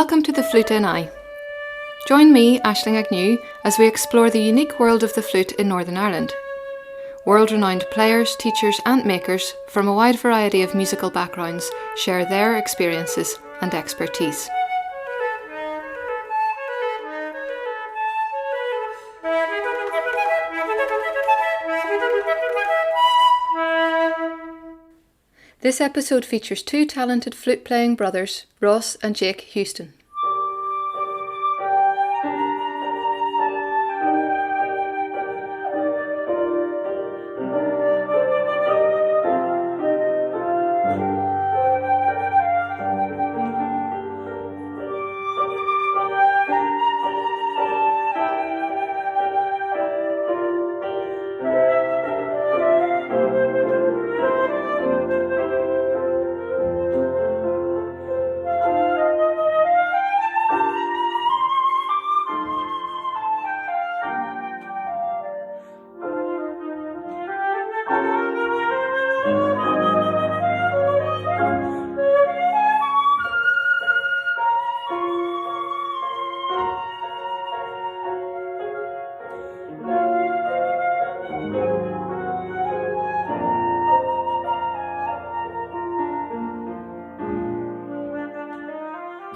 Welcome to the Flute NI. Join me, Aisling Agnew, as we explore the unique world of the flute in Northern Ireland. World-renowned players, teachers and makers from a wide variety of musical backgrounds share their experiences and expertise. This episode features two talented flute-playing brothers, Ross and Jake Houston.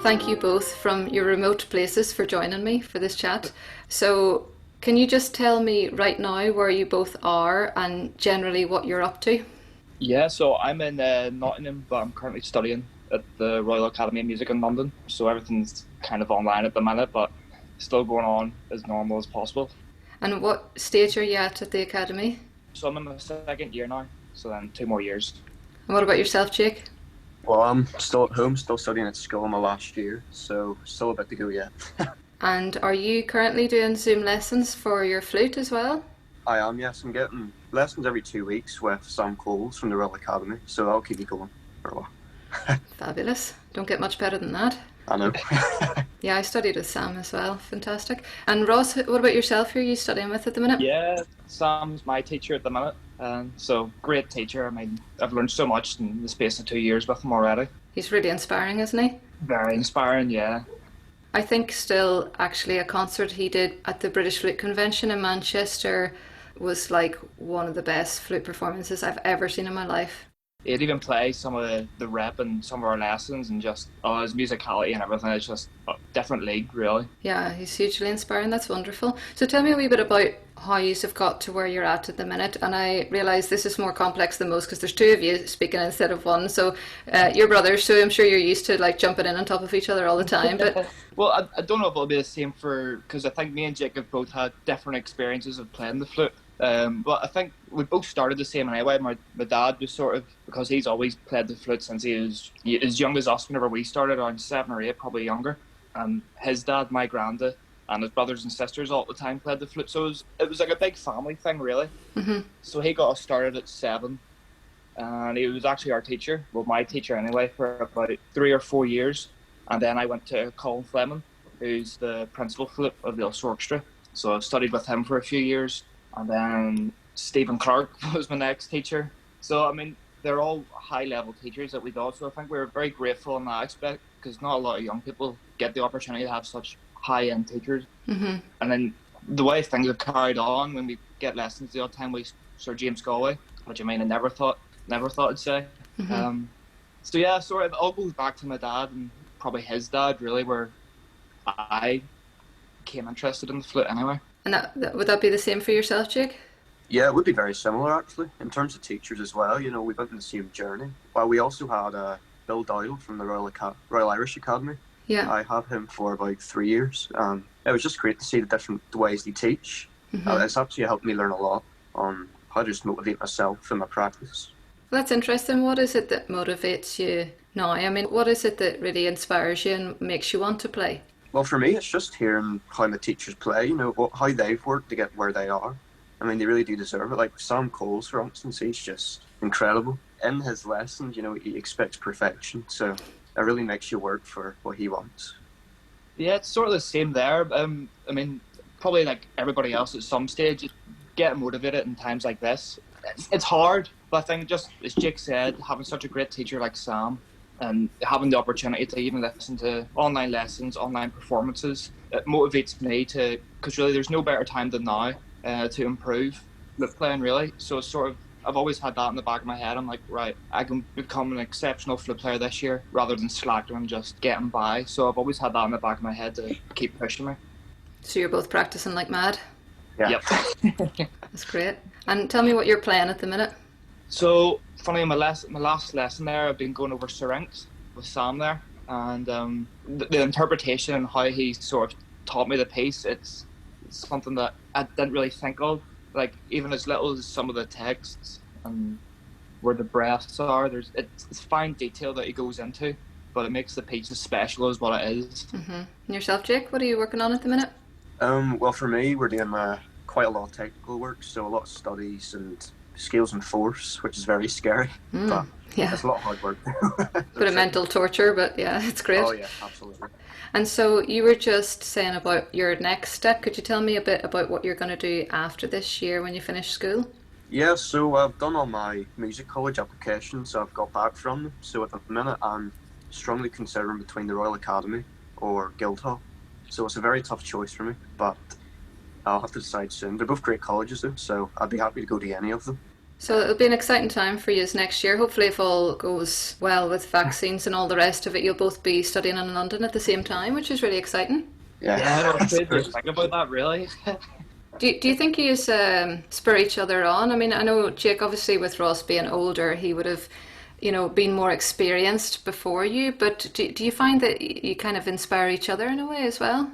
Thank you both from your remote places for joining me for this chat. So can you just tell me right now where you both are and generally what you're up to? Yeah, so I'm in Nottingham, but I'm currently studying at the Royal Academy of Music in London. So everything's kind of online at the minute, but still going on as normal as possible. And what stage are you at the Academy? So I'm in my second year now, so then 2 more years. And what about yourself, Jake? Well, I'm still at home, still studying at school in my last year, so still a bit to go yet. And are you currently doing Zoom lessons for your flute as well? I am, yes. I'm getting lessons every 2 weeks with Sam Coles from the Royal Academy, so that'll keep me going for a while. Fabulous. Don't get much better than that. I know. Yeah, I studied with Sam as well. Fantastic. And Ross, what about yourself? Who are you studying with at the minute? Yeah, Sam's my teacher at the minute. So great teacher. I mean, I've learned so much in the space of 2 years with him already. He's really inspiring, isn't he? Very inspiring, yeah. I think still actually a concert he did at the British Flute Convention in Manchester was like one of the best flute performances I've ever seen in my life. He'd even play some of the rep and some of our lessons, and just his musicality and everything is just a different league, really. Yeah, he's hugely inspiring. That's wonderful. So tell me a wee bit about how you have got to where you're at the minute. And I realise this is more complex than most because there's two of you speaking instead of one. So you're brothers, so I'm sure you're used to like jumping in on top of each other all the time. But well, I don't know if it'll be the same because I think me and Jake have both had different experiences of playing the flute. But I think we both started the same anyway. My dad was sort of, because he's always played the flute since he was as young as us whenever we started, around 7 or 8, probably younger. And his dad, my granddad, and his brothers and sisters all the time played the flute. So it was like a big family thing, really. Mm-hmm. So he got us started at 7. And he was actually our teacher, well, my teacher anyway, for about 3 or 4 years. And then I went to Colin Fleming, who's the principal flute of the Ulster Orchestra. So I studied with him for a few years. And then Stephen Clark was my next teacher. So, I mean, they're all high-level teachers that we got. So I think we were very grateful in that aspect because not a lot of young people get the opportunity to have such high-end teachers. Mm-hmm. And then the way things have carried on when we get lessons the odd time with Sir James Galway, which I mean I never thought I'd say. Mm-hmm. So yeah, sort of it all goes back to my dad and probably his dad really, where I became interested in the flute anyway. And would that be the same for yourself, Jake? Yeah, it would be very similar actually, in terms of teachers as well. You know, we went on the same journey. Well, we also had Bill Doyle from the Royal Irish Academy. Yeah. I had him for about 3 years. It was just great to see the different ways they teach. Mm-hmm. It's actually helped me learn a lot on how to just motivate myself in my practice. Well, that's interesting. What is it that motivates you now? I mean, what is it that really inspires you and makes you want to play? Well, for me, it's just hearing how the teachers play, you know, how they've worked to get where they are. I mean, they really do deserve it. Like Sam Coles, for instance, he's just incredible. In his lessons, you know, he expects perfection. So it really makes you work for what he wants. Yeah, it's sort of the same there. I mean, probably like everybody else at some stage, getting motivated in times like this. It's hard, but I think just, as Jake said, having such a great teacher like Sam, and having the opportunity to even listen to online lessons, online performances, it motivates me to, because really there's no better time than now to improve flute playing, really. So it's sort of, I've always had that in the back of my head. I'm like, right, I can become an exceptional flute player this year rather than slacking and just getting by. So I've always had that in the back of my head to keep pushing me. So you're both practicing like mad? Yeah. Yep. That's great. And tell me what you're playing at the minute. So, funny, my last lesson there, I've been going over Syrinx with Sam there, and the interpretation and how he sort of taught me the piece, it's something that I didn't really think of. Like, even as little as some of the texts and where the breaths are, it's fine detail that he goes into, but it makes the piece as special as what it is. Mm-hmm. And yourself, Jake, what are you working on at the minute? Well, for me, we're doing quite a lot of technical work, so a lot of studies and scales and force, which is very scary, but yeah, it's a lot of hard work. Bit of mental torture, but yeah, it's great. Oh yeah, absolutely. And so you were just saying about your next step. Could you tell me a bit about what you're going to do after this year when you finish school? Yeah, so I've done all my music college applications, so I've got back from them. So at the minute, I'm strongly considering between the Royal Academy or Guildhall. So it's a very tough choice for me, but I'll have to decide soon. They're both great colleges though, so I'd be happy to go to any of them. So it'll be an exciting time for you next year. Hopefully, if all goes well with vaccines and all the rest of it, you'll both be studying in London at the same time, which is really exciting. Yeah, I don't think about that, really. Do you think you spur each other on? I mean, I know Jake, obviously with Ross being older, he would have, been more experienced before you, but do you find that you kind of inspire each other in a way as well?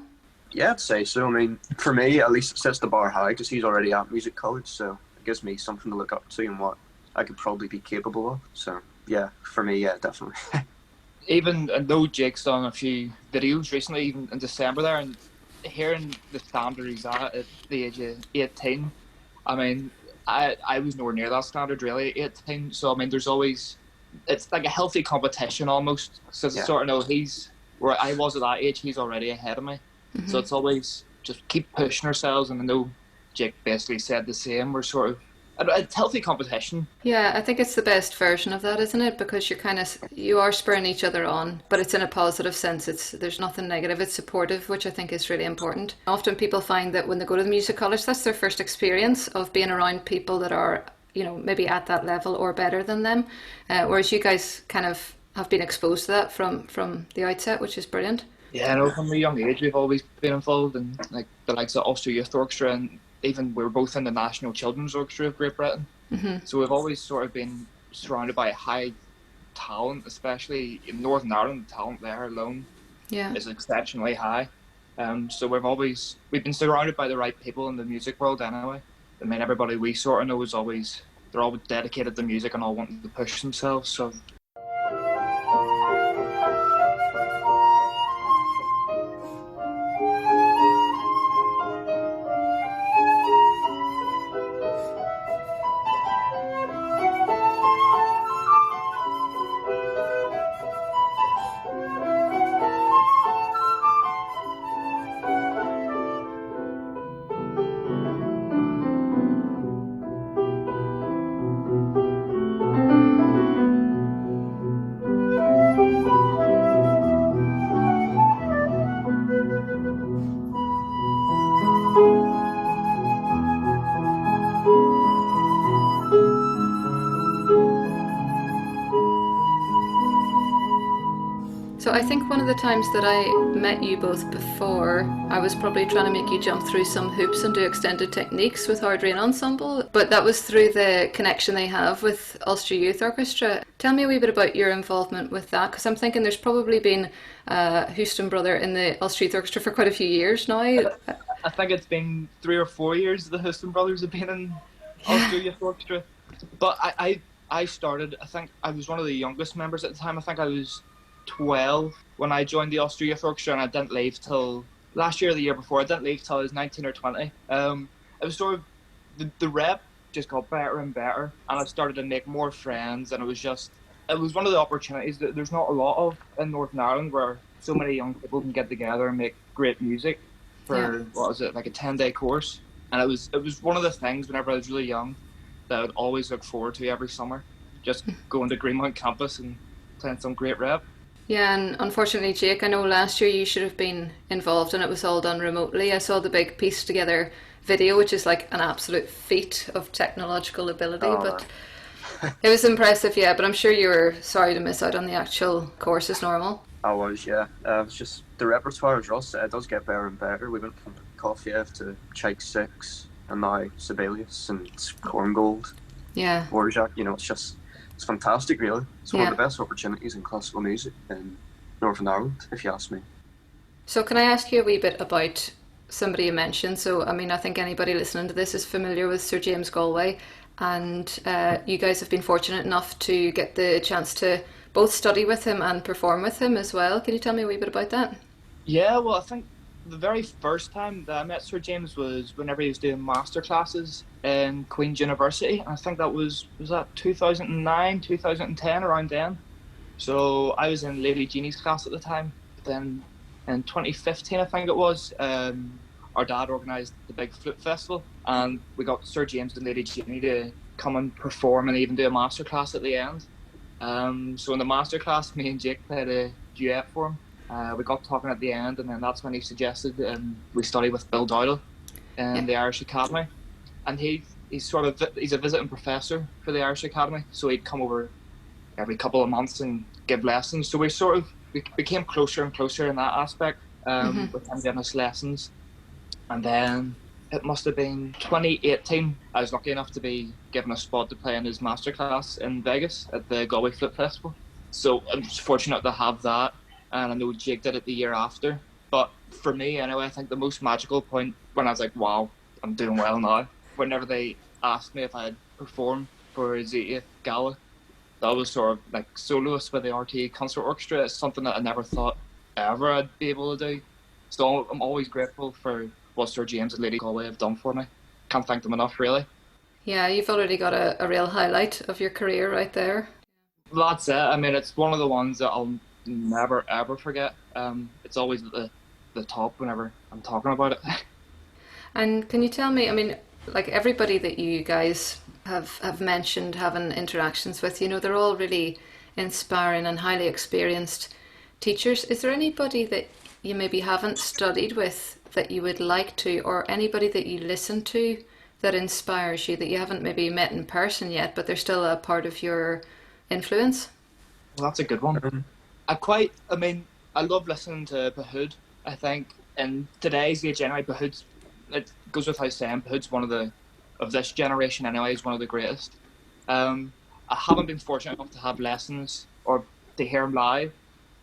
Yeah, I'd say so. I mean, for me, at least it sets the bar high because he's already at music college, so it gives me something to look up to and what I could probably be capable of. So, yeah, for me, yeah, definitely. Even, I know Jake's done a few videos recently, even in December there, and hearing the standard he's at the age of 18, I mean, I was nowhere near that standard really at 18, so I mean, it's like a healthy competition almost, so it's sort of know he's, where I was at that age, he's already ahead of me. Mm-hmm. So it's always just keep pushing ourselves, and I know Jake basically said the same. We're sort of, it's healthy competition. Yeah, I think it's the best version of that, isn't it? Because you are spurring each other on, but it's in a positive sense. There's nothing negative. It's supportive, which I think is really important. Often people find that when they go to the music college, that's their first experience of being around people that are, maybe at that level or better than them. Whereas you guys kind of have been exposed to that from the outset, which is brilliant. Yeah, I know from a young age we've always been involved in like the likes of Ulster Youth Orchestra, and even we were both in the National Children's Orchestra of Great Britain. Mm-hmm. So we've always sort of been surrounded by high talent, especially in Northern Ireland. The talent there alone is exceptionally high. So we've been surrounded by the right people in the music world anyway. I mean, everybody we sort of know they're all dedicated to music and all wanting to push themselves. So. So I think one of the times that I met you both before, I was probably trying to make you jump through some hoops and do extended techniques with Hard Rain Ensemble, but that was through the connection they have with Ulster Youth Orchestra. Tell me a wee bit about your involvement with that, because I'm thinking there's probably been a Houston brother in the Ulster Youth Orchestra for quite a few years now. I think it's been 3 or 4 years the Houston brothers have been in Ulster Youth Orchestra. But I started, I think I was one of the youngest members at the time. I think I was 12 when I joined the Ulster Youth Orchestra, and I didn't leave till last year or the year before. I didn't leave till I was 19 or 20. It was sort of the rep just got better and better, and I started to make more friends, and it was one of the opportunities that there's not a lot of in Northern Ireland, where so many young people can get together and make great music for like a 10-day course. And it was one of the things whenever I was really young that I would always look forward to every summer, just going to Greenmount campus and playing some great rep. Yeah, and unfortunately, Jake, I know last year you should have been involved and it was all done remotely. I saw the big piece together video, which is like an absolute feat of technological ability, Oh, but it was impressive, yeah, but I'm sure you were sorry to miss out on the actual course as normal. I was, yeah. It's just the repertoire, as Ross said, does get better and better. We went from Kofiev to Chaik 6 and now Sibelius and Korngold, Yeah, Dvorak. It's fantastic, really. It's one yeah. of the best opportunities in classical music in Northern Ireland, if you ask me. So can I ask you a wee bit about somebody you mentioned? So, I mean, I think anybody listening to this is familiar with Sir James Galway, and you guys have been fortunate enough to get the chance to both study with him and perform with him as well. Can you tell me a wee bit about that? Yeah, well, I think the very first time that I met Sir James was whenever he was doing master classes in Queen's University. I think that was that 2009, 2010, around then. So I was in Lady Jeannie's class at the time. But then in 2015, I think it was, our dad organised the big flute festival, and we got Sir James and Lady Jeannie to come and perform and even do a master class at the end. So in the master class, me and Jake played a duet for him. We got talking at the end, and then that's when he suggested we study with Bill Dowdle in the Irish Academy. And he's a visiting professor for the Irish Academy, so he'd come over every couple of months and give lessons. So we became closer and closer in that aspect, with him giving us lessons. And then it must have been 2018. I was lucky enough to be given a spot to play in his masterclass in Vegas at the Galway Flute Festival. So I'm just fortunate to have that. And I know Jake did it the year after. But for me, anyway, I think the most magical point when I was like, wow, I'm doing well now. Whenever they asked me if I'd perform for his 80th gala, that was sort of like soloist with the RTE Concert Orchestra. It's something that I never thought ever I'd be able to do. So I'm always grateful for what Sir James and Lady Galway have done for me. Can't thank them enough, really. Yeah, you've already got a real highlight of your career right there. That's it. I mean, it's one of the ones that I'll never ever forget. It's always at the top whenever I'm talking about it. And can you tell me, I mean, like everybody that you guys have mentioned having interactions with, they're all really inspiring and highly experienced teachers. Is there anybody that you maybe haven't studied with that you would like to, or anybody that you listen to that inspires you that you haven't maybe met in person yet, but they're still a part of your influence? Well, that's a good one. I love listening to Behoud. I think in today's age anyway, Behoud's, it goes without saying, Behoud's of this generation anyway, is one of the greatest. I haven't been fortunate enough to have lessons or to hear him live,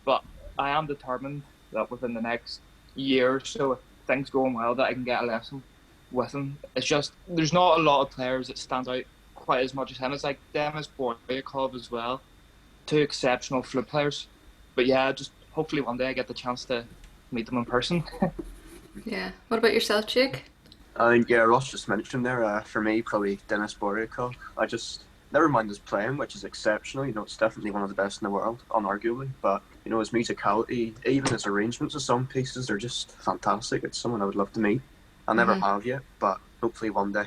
but I am determined that within the next year or so, if things going well, that I can get a lesson with him. It's just, there's not a lot of players that stand out quite as much as him. It's like Demis Boryakov as well. Two exceptional flute players. But yeah, just hopefully one day I get the chance to meet them in person. Yeah. What about yourself, Jake? I think, yeah, Ross just mentioned there, for me, probably Denis Boryakov. I just, never mind his playing, which is exceptional. It's definitely one of the best in the world, unarguably. But, his musicality, even his arrangements of some pieces, are just fantastic. It's someone I would love to meet. I never have yet, but hopefully one day.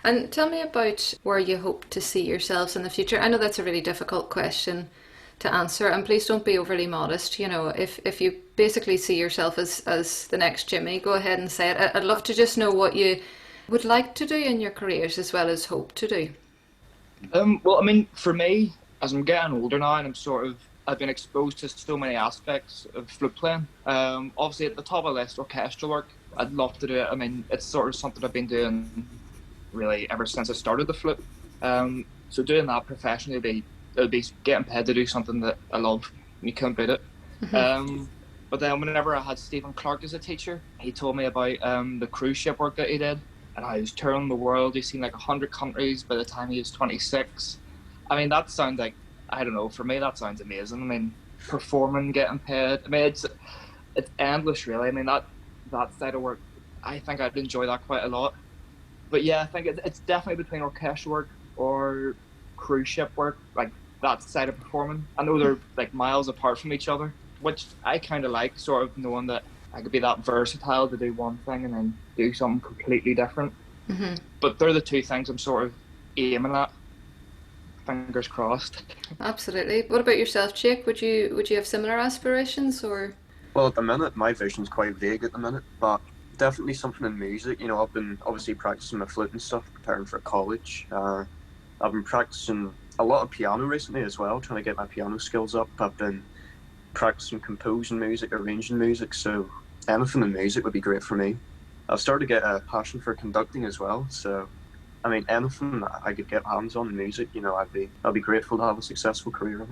And tell me about where you hope to see yourselves in the future. I know that's a really difficult question to answer, and please don't be overly modest. If you basically see yourself as the next Jimmy, go ahead and say it. I'd love to just know what you would like to do in your careers as well as hope to do. Well, I mean, for me, as I'm getting older now and I've been exposed to so many aspects of flute playing. Obviously at the top of the list, orchestral work, I'd love to do it. I mean, it's sort of something I've been doing really ever since I started the flute. So doing that professionally would be getting paid to do something that I love. You can't beat it. But then whenever I had Stephen Clark as a teacher, he told me about the cruise ship work that he did, and how he was touring the world. He's seen like 100 countries by the time he was 26. I mean, that sounds like, I don't know, for me that sounds amazing. I mean, performing, getting paid. I mean, it's endless, really. I mean, that side of work, I think I'd enjoy that quite a lot. But yeah, I think it's definitely between orchestral work or cruise ship work, like that side of performing. I know they're like miles apart from each other, which I kind of like, sort of knowing that I could be that versatile to do one thing and then do something completely different. But they're the two things I'm sort of aiming at. fingers crossed. Absolutely. What about yourself, Jake? Would you have similar aspirations, or? Well, at the minute, my vision's quite vague at the minute, but definitely something in music. You know, I've been obviously practicing my flute and stuff, preparing for college. I've been practicing a lot of piano recently as well, trying to get my piano skills up. I've been practicing composing music, arranging music, so anything in music would be great for me. I've started to get a passion for conducting as well, so I mean, anything that I could get hands on in music, you know, I'd be grateful to have a successful career in it.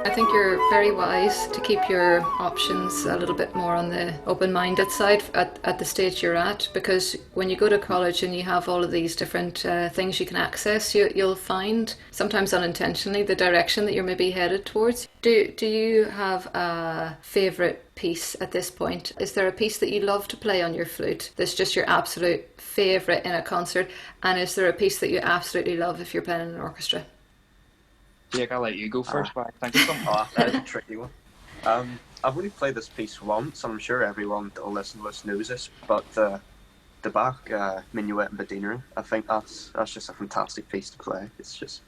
I think you're very wise to keep your options a little bit more on the open-minded side at the stage you're at, because when you go to college and you have all of these different things you can access, you'll find, sometimes unintentionally, the direction that you're maybe headed towards. Do you have a favourite piece at this point? Is there a piece that you love to play on your flute that's just your absolute favourite in a concert? And is there a piece that you absolutely love if you're playing in an orchestra? Jake, I'll let you go first, but I think it's something. That's a tricky one. I've only played this piece once, and I'm sure everyone that'll listen to us knows this, but the Bach Minuet and Badinera, I think that's just a fantastic piece to play. It's just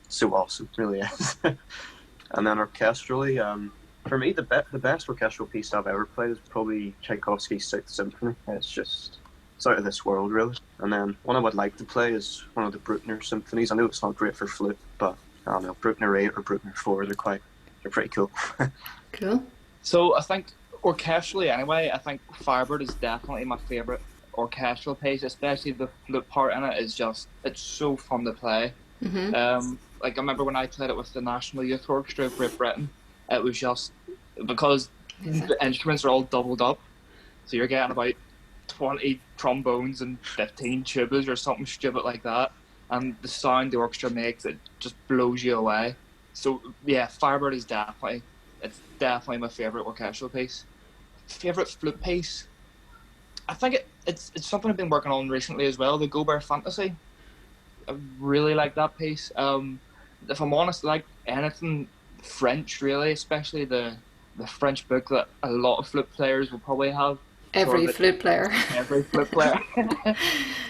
so awesome, it really is. And then orchestrally, for me, the best orchestral piece I've ever played is probably Tchaikovsky's Sixth Symphony. It's out of this world, really. And then one I would like to play is one of the Bruckner symphonies. I know it's not great for flute, but I don't know, Bruckner 8 or Bruckner 4, they're pretty cool. Cool. So I think orchestrally anyway, I think Firebird is definitely my favourite orchestral piece, especially the flute part in it it's so fun to play. Mm-hmm. Like I remember when I played it with the National Youth Orchestra of Great Britain, it was just, because the instruments are all doubled up, so you're getting about 20 trombones and 15 tubas or something stupid like that. And the sound the orchestra makes, it just blows you away. So yeah, Firebird is definitely my favourite orchestral piece. Favourite flute piece? I think it's something I've been working on recently as well, the Gobert Fantasy. I really like that piece. If I'm honest, I like anything French really, especially the French book that a lot of flute players will probably have. Every flute player. Every flute player.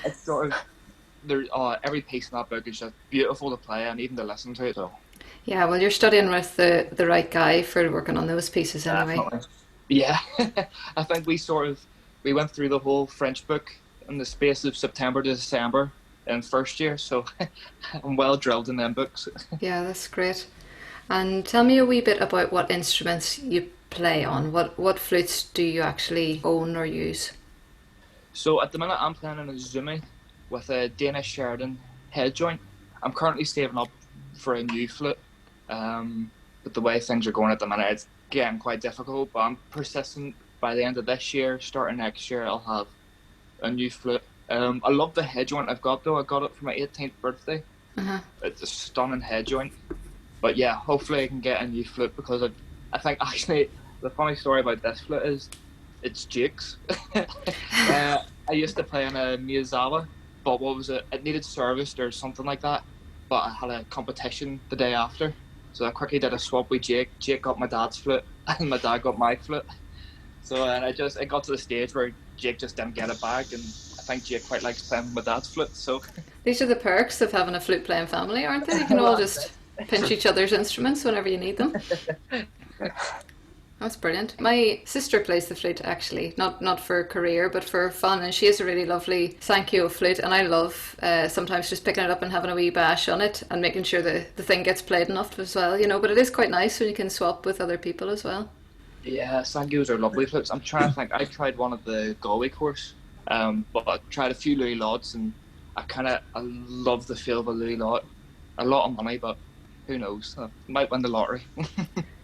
It's sort of, every piece in that book is just beautiful to play and even to listen to. So yeah, well, you're studying with the right guy for working on those pieces anyway. Definitely. Yeah, I think we went through the whole French book in the space of September to December in first year, so I'm well drilled in them books. Yeah, that's great. And tell me a wee bit about what instruments you play on. What flutes do you actually own or use? So at the minute I'm playing on a Zumi with a Danish Sheridan head joint. I'm currently saving up for a new flute, but the way things are going at the minute, it's getting quite difficult, but I'm persistent. By the end of this year, starting next year, I'll have a new flute. I love the head joint I've got though. I got it for my 18th birthday. Uh-huh. It's a stunning head joint. But yeah, hopefully I can get a new flute, because I think actually the funny story about this flute is it's Jake's. I used to play on a Miyazawa, but what was it? It needed serviced or something like that. But I had a competition the day after, so I quickly did a swap with Jake. Jake got my dad's flute, and my dad got my flute. So and it got to the stage where Jake just didn't get it back, and I think Jake quite likes playing with my dad's flute. So these are the perks of having a flute playing family, aren't they? You can all just pinch each other's instruments whenever you need them. That's brilliant. My sister plays the flute, actually, not for a career, but for fun, and she has a really lovely Sankyo flute, and I love sometimes just picking it up and having a wee bash on it and making sure the thing gets played enough as well, you know, but it is quite nice when you can swap with other people as well. Yeah, Sangyos are lovely flutes. I'm trying to think. I tried one of the Galway course, but I tried a few Louis Lots, and I love the feel of a Louis Lot. A lot of money, but who knows? I might win the lottery.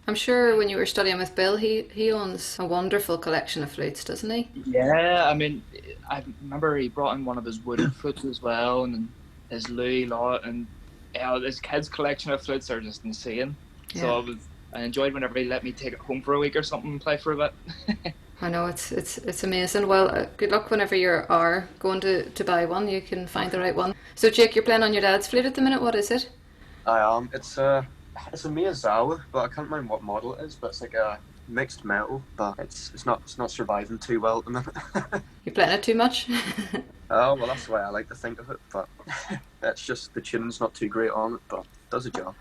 I'm sure when you were studying with Bill, he owns a wonderful collection of flutes, doesn't he? Yeah, I mean, I remember he brought in one of his wooden flutes as well, and then his Louis Lot, and yeah, his kids' collection of flutes are just insane. Yeah. So I enjoyed whenever he let me take it home for a week or something and play for a bit. I know it's amazing. Well, good luck whenever you are going to buy one. You can find the right one. So, Jake, you're playing on your dad's flute at the minute. What is it? I am. It's a Miyazawa, but I can't remember what model it is. But it's like a mixed metal, but it's not surviving too well at the minute. You're playing it too much? Oh well, that's the way I like to think of it. But that's just the tuning's not too great on it, but it does a job.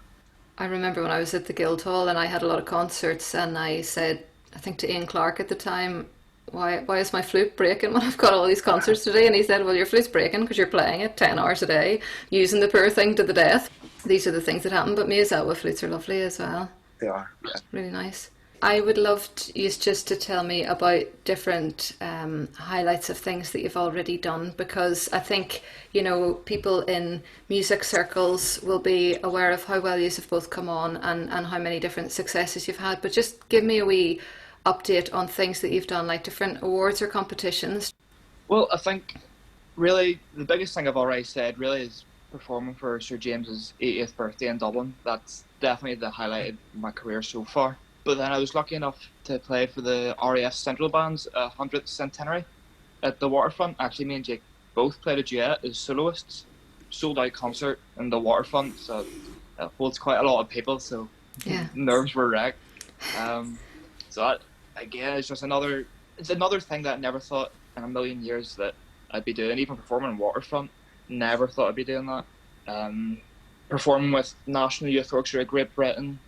I remember when I was at the Guildhall and I had a lot of concerts, and I said, I think to Ian Clark at the time, why is my flute breaking when I've got all these concerts today? And he said, well, your flute's breaking because you're playing it 10 hours a day, using the poor thing to the death. These are the things that happen, but Miyazawa flutes are lovely as well. They are. Yeah. Really nice. I would love you just to tell me about different highlights of things that you've already done, because I think, people in music circles will be aware of how well you have both come on and how many different successes you've had. But just give me a wee update on things that you've done, like different awards or competitions. Well, I think really the biggest thing I've already said really is performing for Sir James's 80th birthday in Dublin. That's definitely the highlight of my career so far. But then I was lucky enough to play for the RAF Central Band's 100th centenary at the Waterfront. Actually, me and Jake both played a duet as soloists. Sold out concert in the Waterfront, so it holds quite a lot of people. So Yeah. nerves were wrecked. So that, again, it's another thing that I never thought in a million years that I'd be doing. Even performing in Waterfront, never thought I'd be doing that. Performing with National Youth Orchestra of Great Britain.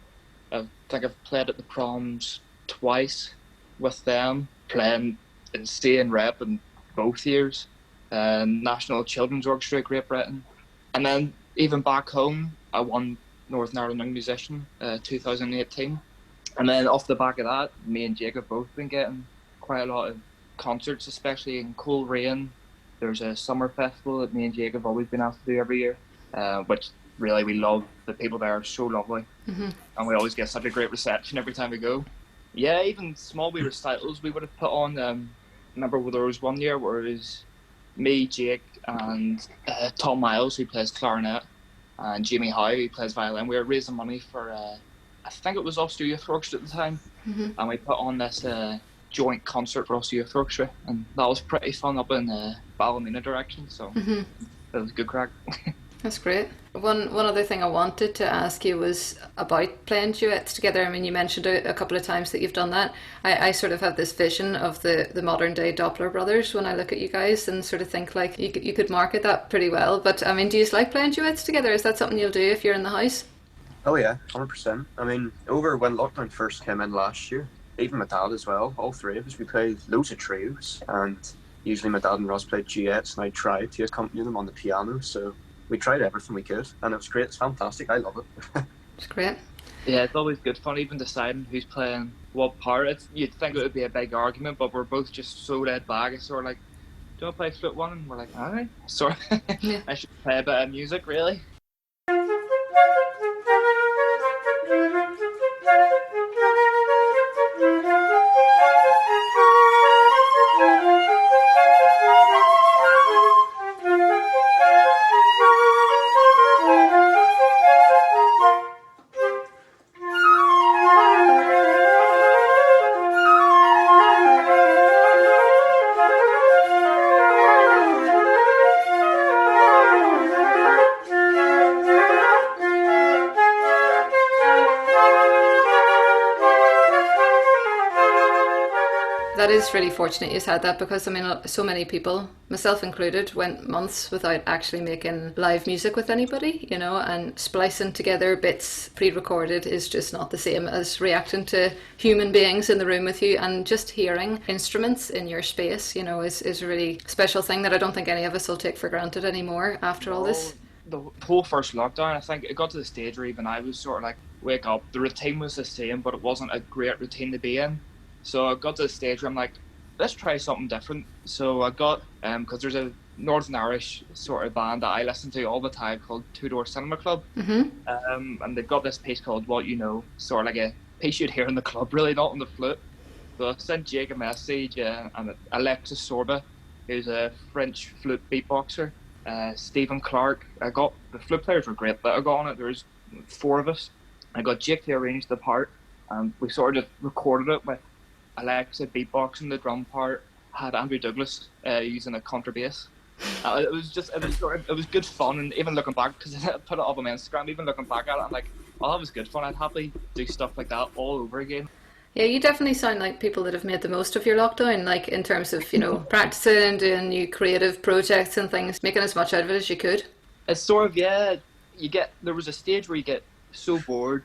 I think I've played at the proms twice with them, playing insane rep in both years. National Children's Orchestra of Great Britain. And then even back home, I won Northern Ireland Young Musician 2018. And then off the back of that, me and Jake have both been getting quite a lot of concerts, especially in Coleraine. There's a summer festival that me and Jake have always been asked to do every year, which really we love. The people there are so lovely, and we always get such a great reception every time we go. Yeah, even small wee recitals we would have put on. Remember there was one year where it was me, Jake, and Tom Miles, who plays clarinet, and Jamie Howe, who plays violin. We were raising money for, I think it was Ulster Youth Orchestra at the time, and we put on this joint concert for Ulster Youth Orchestra, and that was pretty fun up in Ballymena direction, so it was good crack. That's great. One other thing I wanted to ask you was about playing duets together. I mean, you mentioned a couple of times that you've done that. I sort of have this vision of the modern day Doppler brothers when I look at you guys and sort of think like you could market that pretty well. But I mean, do you like playing duets together? Is that something you'll do if you're in the house? Oh yeah, 100%. I mean, over when lockdown first came in last year, even my dad as well, all three of us, we played loads of trios, and usually my dad and Ross played duets, and I tried to accompany them on the piano, so we tried everything we could, and it was great. It's fantastic. I love it. It's great. Yeah, it's always good fun, even deciding who's playing what part. You'd think it would be a big argument, but we're both just so laid back. It's sort of like, do you want to play flute one? And we're like, all right. Sort of, Yeah. I should play a bit of music, really. That is really fortunate you had that, because I mean, so many people, myself included, went months without actually making live music with anybody, and splicing together bits pre-recorded is just not the same as reacting to human beings in the room with you, and just hearing instruments in your space, is a really special thing that I don't think any of us will take for granted anymore after all this. The whole first lockdown, I think it got to the stage where even I was sort of like, wake up. The routine was the same, but it wasn't a great routine to be in. So I got to the stage where I'm like, let's try something different. So I got, because there's a Northern Irish sort of band that I listen to all the time called Two Door Cinema Club. And they've got this piece called What You Know, sort of like a piece you'd hear in the club, really, not on the flute. So I sent Jake a message, and Alexis Sorba, who's a French flute beatboxer, Stephen Clark. I got, the flute players were great that I got on it. There was 4 of us. I got Jake to arrange the part, and we sort of just recorded it with Alexa beatboxing the drum part, had Andrew Douglas using a contrabass. It was good fun, and even looking back, because I put it up on my Instagram, even looking back at it, I'm like, oh, that was good fun. I'd happily do stuff like that all over again. Yeah, you definitely sound like people that have made the most of your lockdown, like in terms of, you know, practicing and doing new creative projects and things, making as much out of it as you could. It's sort of, yeah, there was a stage where you get so bored,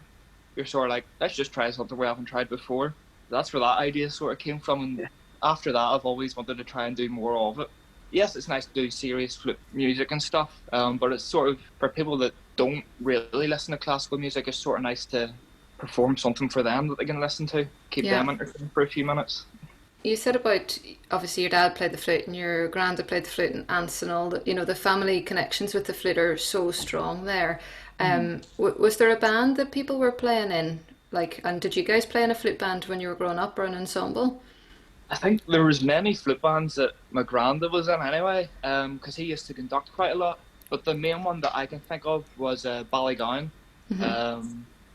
you're sort of like, let's just try something we haven't tried before. That's where that idea sort of came from, and after that I've always wanted to try and do more of it. Yes, it's nice to do serious flute music and stuff, but it's sort of, for people that don't really listen to classical music, it's sort of nice to perform something for them that they can listen to, keep them entertained for a few minutes. You said about, obviously your dad played the flute and your granddad played the flute and aunts and all that, you know, the family connections with the flute are so strong there. Was there a band that people were playing in? Like, and did you guys play in a flute band when you were growing up, or an ensemble? I think there was many flute bands that my granddad was in anyway, because he used to conduct quite a lot. But the main one that I can think of was Ballygowan.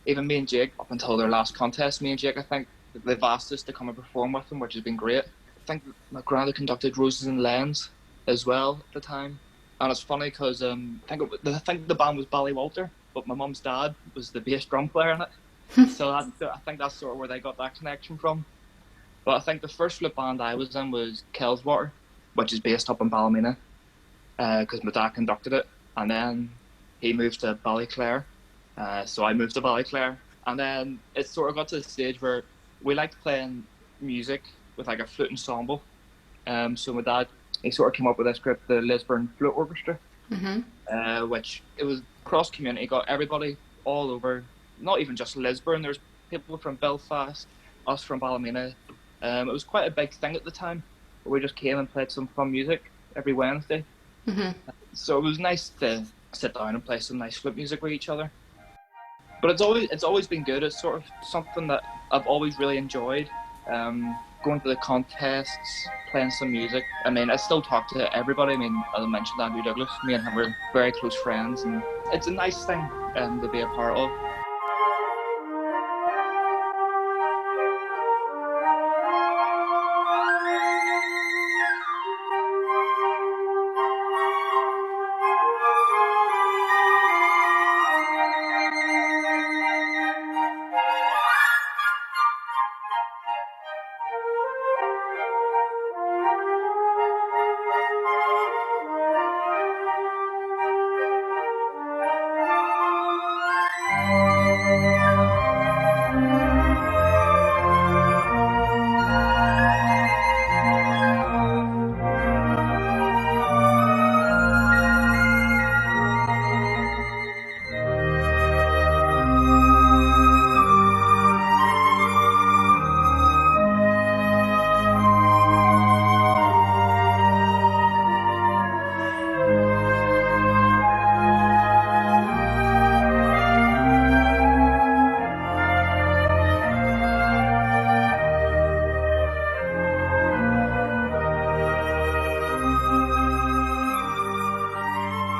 Even me and Jake, up until their last contest, me and Jake, I think they've asked us to come and perform with them, which has been great. I think my granddad conducted Roses and Lanes as well at the time. And it's funny because I think the band was Ballywalter, but my mum's dad was the bass drum player in it. So I think that's sort of where they got that connection from. But I think the first flute band I was in was Kelswater, which is based up in Ballymena, because my dad conducted it. And then he moved to Ballyclare, so I moved to Ballyclare. And then it sort of got to the stage where we liked playing music with like a flute ensemble. So my dad, he sort of came up with this group, the Lisburn Flute Orchestra, which it was cross community, got everybody all over, not even just Lisburn, there's people from Belfast, us from Ballymena. It was quite a big thing at the time. We just came and played some fun music every Wednesday. So it was nice to sit down and play some nice flute music with each other. But it's always been good. It's sort of something that I've always really enjoyed. Going to the contests, playing some music. I mean, I still talk to everybody. I mean, as I mentioned, Andrew Douglas, me and him were very close friends, and it's a nice thing to be a part of.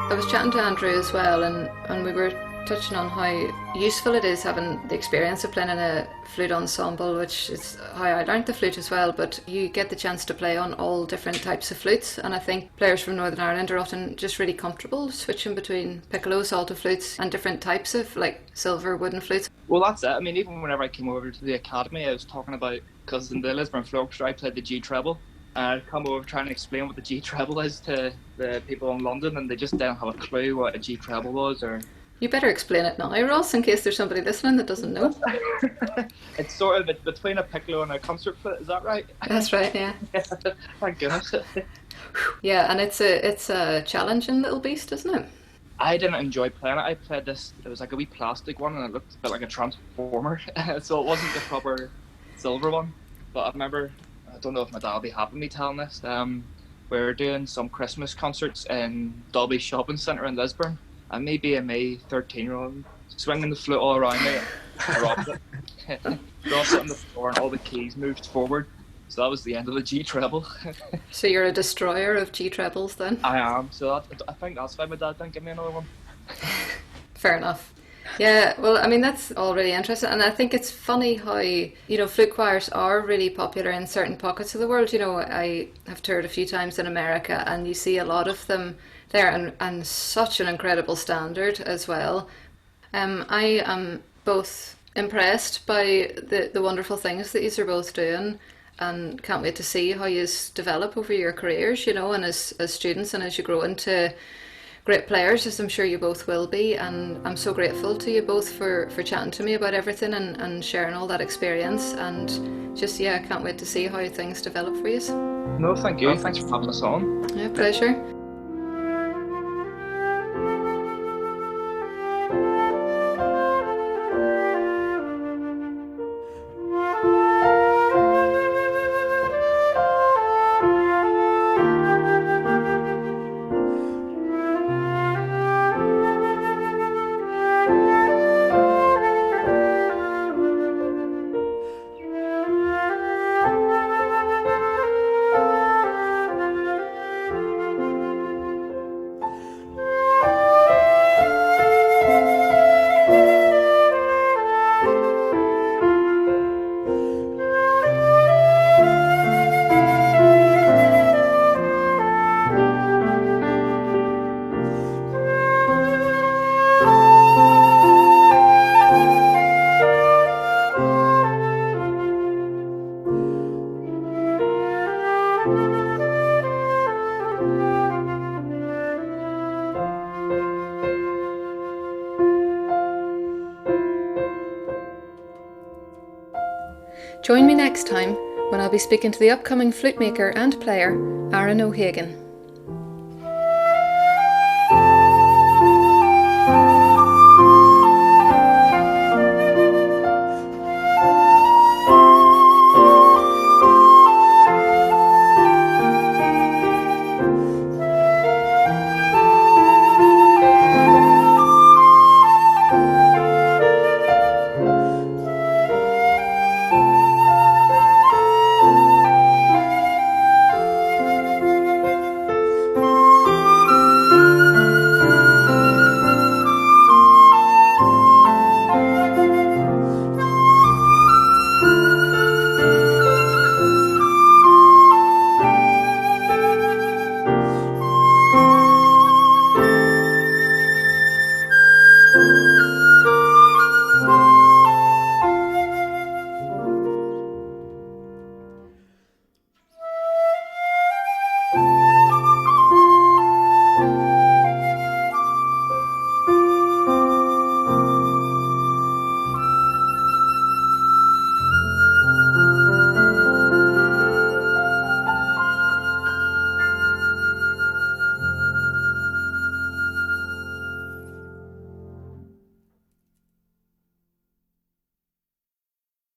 I was chatting to Andrew as well, and we were touching on how useful it is having the experience of playing in a flute ensemble, which is how I learned the flute as well, but you get the chance to play on all different types of flutes, and I think players from Northern Ireland are often just really comfortable switching between piccolos, alto flutes and different types of like silver, wooden flutes. Well, that's it. I mean, even whenever I came over to the academy, I was talking about, because in the Lisburn Flute Orchestra I played the G treble. I'd come over trying to explain what the G treble is to the people in London, and they just didn't have a clue what a G treble was. Or you better explain it now, Ross, in case there's somebody listening that doesn't know. It's sort of between a piccolo and a concert flute, is that right? That's right, yeah. Thank goodness. Yeah, and it's a challenging little beast, isn't it? I didn't enjoy playing it. I played this, it was like a wee plastic one, and it looked a bit like a transformer, so it wasn't the proper silver one. but I remember, I don't know if my dad will be happy with me telling this, we were doing some Christmas concerts in Dolby Shopping Centre in Lisburn, and me being me 13-year-old swinging the flute all around me and dropped it. Dropped it on the floor and all the keys moved forward. So that was the end of the G treble. So you're a destroyer of G trebles then? I am. So I think that's why my dad didn't give me another one. Fair enough. Yeah, well, I mean, that's all really interesting. And I think it's funny how, flute choirs are really popular in certain pockets of the world. I have toured a few times in America and you see a lot of them there, and such an incredible standard as well. I am both impressed by the wonderful things that you are both doing, and can't wait to see how you develop over your careers, and as students, and as you grow into great players, as I'm sure you both will be. And I'm so grateful to you both for chatting to me about everything and sharing all that experience, and just, I can't wait to see how things develop for you. No, thank you. Thanks for having us on. Yeah, pleasure. Join me next time when I'll be speaking to the upcoming flute maker and player, Aaron O'Hagan.